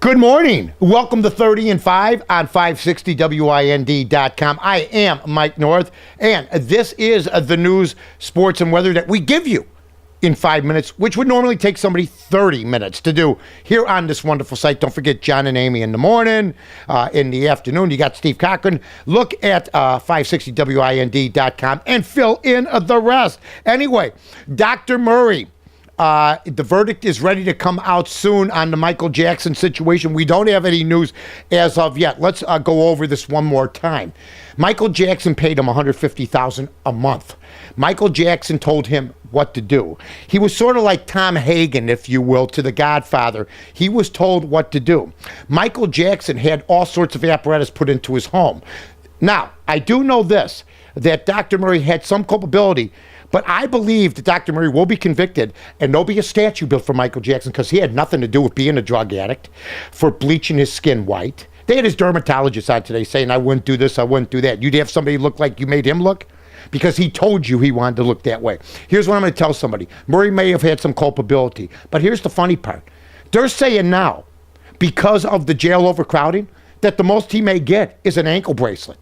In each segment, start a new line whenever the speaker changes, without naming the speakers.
Good morning. Welcome to 30 and 5 on 560WIND.com. I am Mike North, and this is the news, sports, and weather that we give you in 5 minutes, which would normally take somebody 30 minutes to do here on this wonderful site. Don't forget John and Amy in the morning. In the afternoon, you got Steve Cochran. Look at 560WIND.com and fill in the rest. Anyway, Dr. Murray. The verdict is ready to come out soon on the Michael Jackson situation. We don't have any news as of yet. Let's go over this one more time. Michael Jackson paid him $150,000 a month. Michael Jackson told him what to do. He was sort of like Tom Hagen, if you will, to The Godfather. He was told what to do. Michael Jackson had all sorts of apparatus put into his home. Now, I do know this, that Dr. Murray had some culpability, but I believe that Dr. Murray will be convicted, and there'll be a statue built for Michael Jackson because he had nothing to do with being a drug addict, for bleaching his skin white. They had his dermatologist on today saying, I wouldn't do this, I wouldn't do that. You'd have somebody look like you made him look because he told you he wanted to look that way. Here's what I'm going to tell somebody. Murray may have had some culpability, but here's the funny part. They're saying now, because of the jail overcrowding, that the most he may get is an ankle bracelet.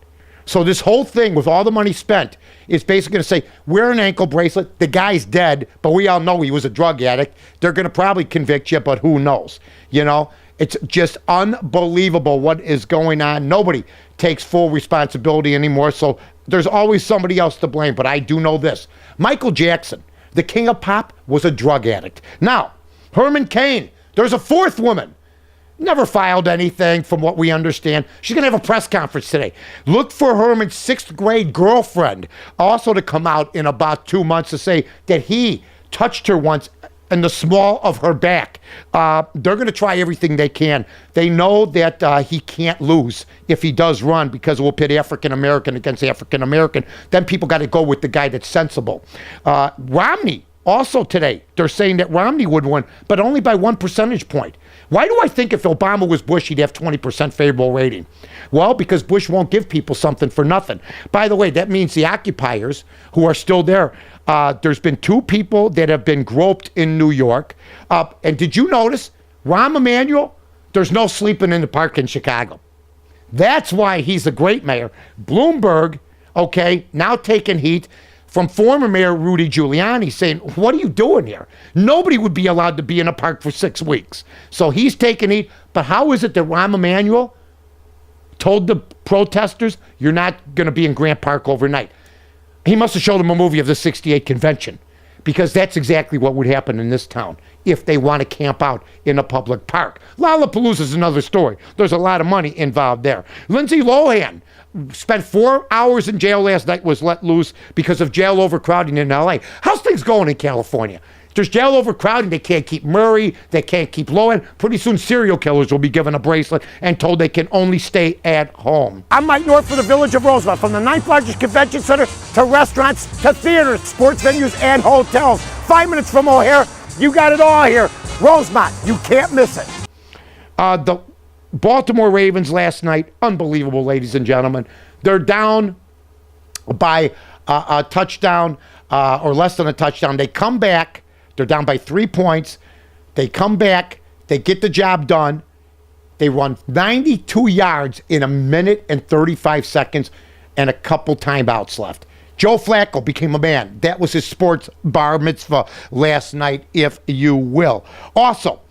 So this whole thing with all the money spent is basically going to say, wear an ankle bracelet, the guy's dead, but we all know he was a drug addict. They're going to probably convict you, but who knows? You know, it's just unbelievable what is going on. Nobody takes full responsibility anymore, so there's always somebody else to blame. But I do know this. Michael Jackson, the king of pop, was a drug addict. Now, Herman Cain, there's a fourth woman. Never filed anything from what we understand. She's going to have a press conference today. Look for Herman's sixth grade girlfriend also to come out in about 2 months to say that he touched her once in the small of her back. They're going to try everything they can. They know that he can't lose if he does run because it will pit African-American against African-American. Then people got to go with the guy that's sensible. Romney, also today, they're saying that Romney would win, but only by 1 percentage point. Why do I think if Obama was Bush, he'd have 20% favorable rating? Well, because Bush won't give people something for nothing. By the way, that means the occupiers who are still there, there's been 2 people that have been groped in New York. And did you notice, Rahm Emanuel, there's no sleeping in the park in Chicago. That's why he's a great mayor. Bloomberg, okay, now taking heat from former Mayor Rudy Giuliani saying, what are you doing here? Nobody would be allowed to be in a park for 6 weeks. So he's taking heat. But how is it that Rahm Emanuel told the protesters, you're not going to be in Grant Park overnight? He must have showed them a movie of the 68 convention, because that's exactly what would happen in this town if they want to camp out in a public park. Lollapalooza is another story. There's a lot of money involved there. Lindsay Lohan spent 4 hours in jail last night, was let loose because of jail overcrowding in LA. How's things going in California? There's jail overcrowding. They can't keep Murray. They can't keep Lohan. Pretty soon serial killers will be given a bracelet and told they can only stay at home. I'm Mike North for the Village of Rosemont. From the 9th largest convention center to restaurants to theaters, sports venues, and hotels. 5 minutes from O'Hare, you got it all here. Rosemont, you can't miss it. The Baltimore Ravens last night, unbelievable, ladies and gentlemen. They're down by a touchdown or less than a touchdown. They come back. They're down by 3 points. They come back. They get the job done. They run 92 yards in 1 minute and 35 seconds and a couple timeouts left. Joe Flacco became a man. That was his sports bar mitzvah last night, if you will. Also,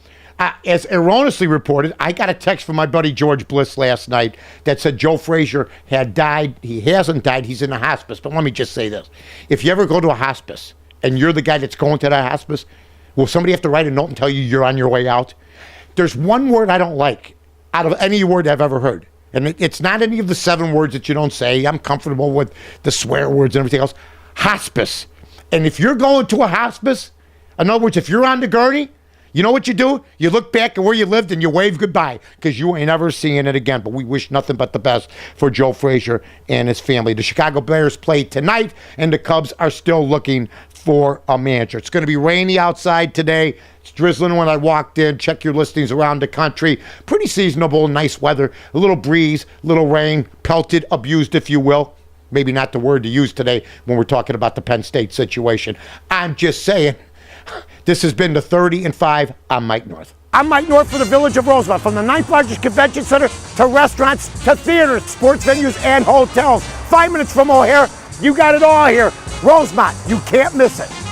as erroneously reported, I got a text from my buddy George Bliss last night that said Joe Frazier had died. He hasn't died. He's in a hospice. But let me just say this. If you ever go to a hospice and you're the guy that's going to that hospice, will somebody have to write a note and tell you you're on your way out? There's one word I don't like out of any word I've ever heard. And it's not any of the 7 words that you don't say. I'm comfortable with the swear words and everything else. Hospice. And if you're going to a hospice, in other words, if you're on the gurney, you know what you do? You look back at where you lived and you wave goodbye because you ain't ever seeing it again. But we wish nothing but the best for Joe Frazier and his family. The Chicago Bears play tonight, and the Cubs are still looking for a manager. It's going to be rainy outside today. It's drizzling when I walked in. Check your listings around the country. Pretty seasonable, nice weather. A little breeze, little rain, pelted, abused, if you will. Maybe not the word to use today when we're talking about the Penn State situation. I'm just saying. This has been the 30 and 5. I'm Mike North.
I'm Mike North for the Village of Rosemont. From the 9th largest convention center to restaurants to theaters, sports venues, and hotels. 5 minutes from O'Hare, you got it all here. Rosemont, you can't miss it.